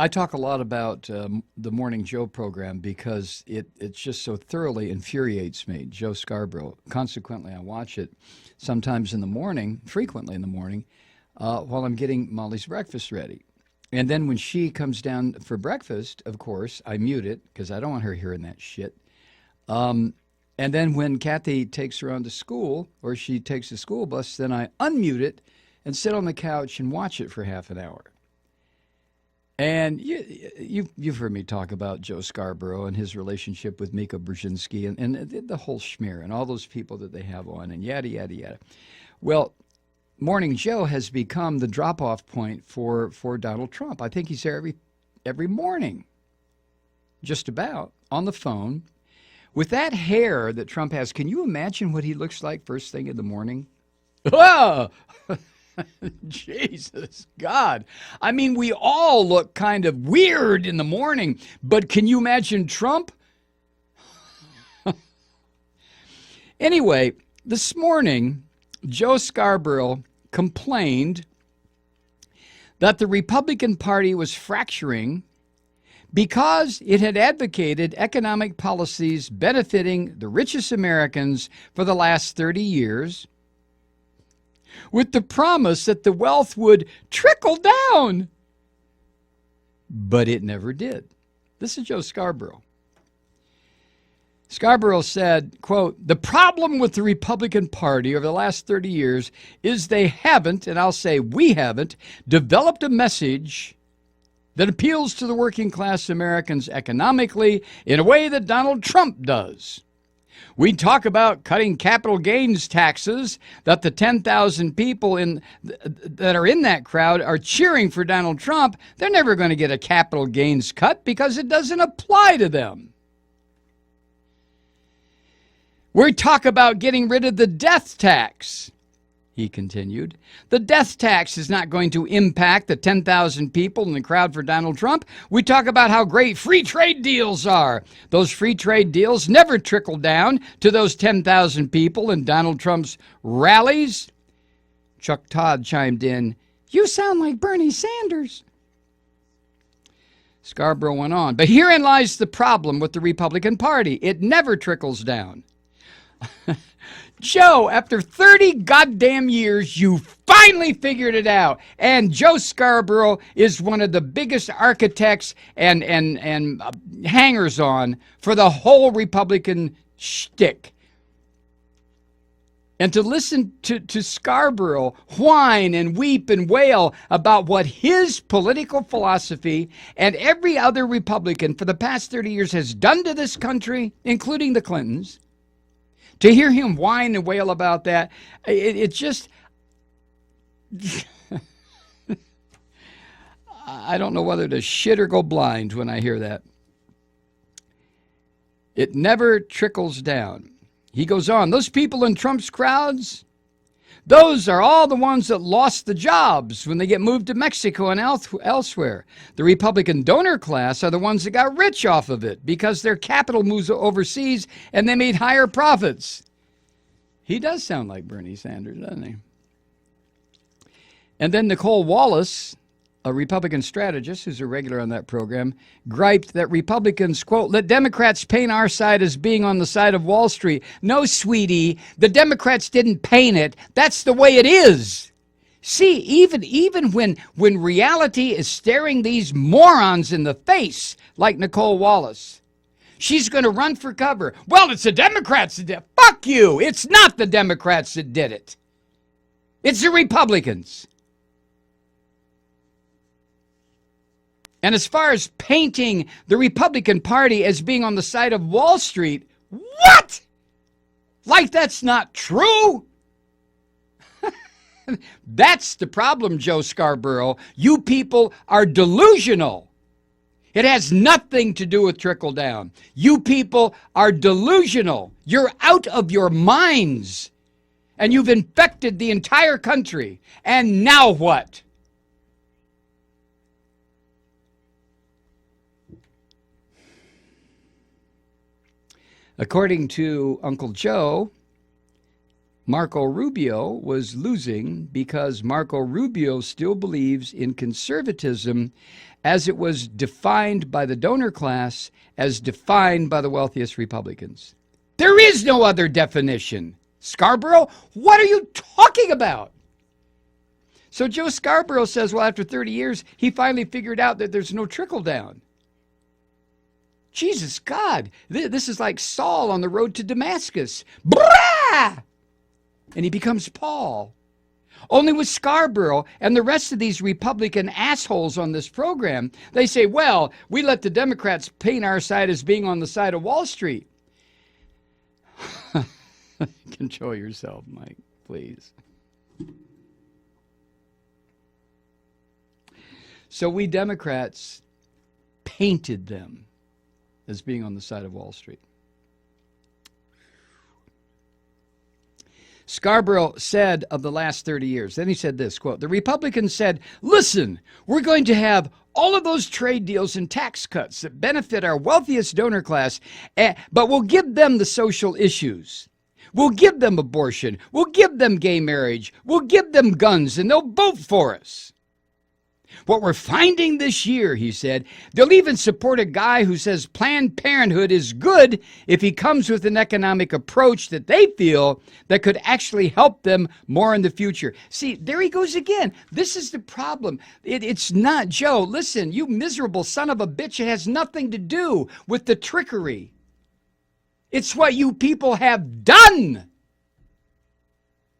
I talk a lot about the Morning Joe program because it just so thoroughly infuriates me, Joe Scarborough. Consequently, I watch it sometimes in the morning, frequently in the morning, while I'm getting Molly's breakfast ready. And then when she comes down for breakfast, of course, I mute it because I don't want her hearing that shit. And then when Kathy takes her on to school or she takes the school bus, then I unmute it and sit on the couch and watch it for half an hour. And you've heard me talk about Joe Scarborough and his relationship with Mika Brzezinski and the whole schmear and all those people that they have on and yada, yada, yada. Well, Morning Joe has become the drop-off point for Donald Trump. I think he's there every morning, just about, on the phone. With that hair that Trump has, can you imagine what he looks like first thing in the morning? Oh! Jesus, God. I mean, we all look kind of weird in the morning, but can you imagine Trump? Anyway, this morning, Joe Scarborough complained that the Republican Party was fracturing because it had advocated economic policies benefiting the richest Americans for the last 30 years, with the promise that the wealth would trickle down. But it never did. This is Joe Scarborough. Scarborough said, quote, "The problem with the Republican Party over the last 30 years is they haven't, and I'll say we haven't, developed a message that appeals to the working class Americans economically in a way that Donald Trump does. We talk about cutting capital gains taxes, that the 10,000 people that are in that crowd are cheering for Donald Trump. They're never going to get a capital gains cut because it doesn't apply to them. We talk about getting rid of the death tax," he continued. "The death tax is not going to impact the 10,000 people in the crowd for Donald Trump. We talk about how great free trade deals are. Those free trade deals never trickle down to those 10,000 people in Donald Trump's rallies." Chuck Todd chimed in, "You sound like Bernie Sanders." Scarborough went on, "But herein lies the problem with the Republican Party. It never trickles down." Joe, after 30 goddamn years, you finally figured it out. And Joe Scarborough is one of the biggest architects and hangers-on for the whole Republican shtick. And to listen to Scarborough whine and weep and wail about what his political philosophy and every other Republican for the past 30 years has done to this country, including the Clintons, to hear him whine and wail about that, it just, I don't know whether to shit or go blind when I hear that. It never trickles down. He goes on, "Those people in Trump's crowds, those are all the ones that lost the jobs when they get moved to Mexico and elsewhere. The Republican donor class are the ones that got rich off of it because their capital moves overseas and they made higher profits." He does sound like Bernie Sanders, doesn't he? And then Nicole Wallace, a Republican strategist who's a regular on that program, griped that Republicans, quote, "let Democrats paint our side as being on the side of Wall Street." No, sweetie, the Democrats didn't paint it. That's the way it is. See, even when reality is staring these morons in the face, like Nicole Wallace, she's going to run for cover. Well, it's the Democrats that did it. Fuck you. It's not the Democrats that did it. It's the Republicans. And as far as painting the Republican Party as being on the side of Wall Street, what? Like that's not true? That's the problem, Joe Scarborough. You people are delusional. It has nothing to do with trickle down. You people are delusional. You're out of your minds. And you've infected the entire country. And now what? According to Uncle Joe, Marco Rubio was losing because Marco Rubio still believes in conservatism as it was defined by the donor class, as defined by the wealthiest Republicans. There is no other definition. Scarborough, what are you talking about? So Joe Scarborough says, well, after 30 years, he finally figured out that there's no trickle down. Jesus God, this is like Saul on the road to Damascus. Brah! And he becomes Paul. Only with Scarborough and the rest of these Republican assholes on this program, they say, well, we let the Democrats paint our side as being on the side of Wall Street. Control yourself, Mike, please. So we Democrats painted them as being on the side of Wall Street. Scarborough said of the last 30 years, then he said this, quote, the Republicans said, listen, we're going to have all of those trade deals and tax cuts that benefit our wealthiest donor class, but we'll give them the social issues. We'll give them abortion. We'll give them gay marriage. We'll give them guns, and they'll vote for us. What we're finding this year, he said, they'll even support a guy who says Planned Parenthood is good if he comes with an economic approach that they feel that could actually help them more in the future. See, there he goes again. This is the problem. It's not, Joe, listen, you miserable son of a bitch, it has nothing to do with the trickery. It's what you people have done.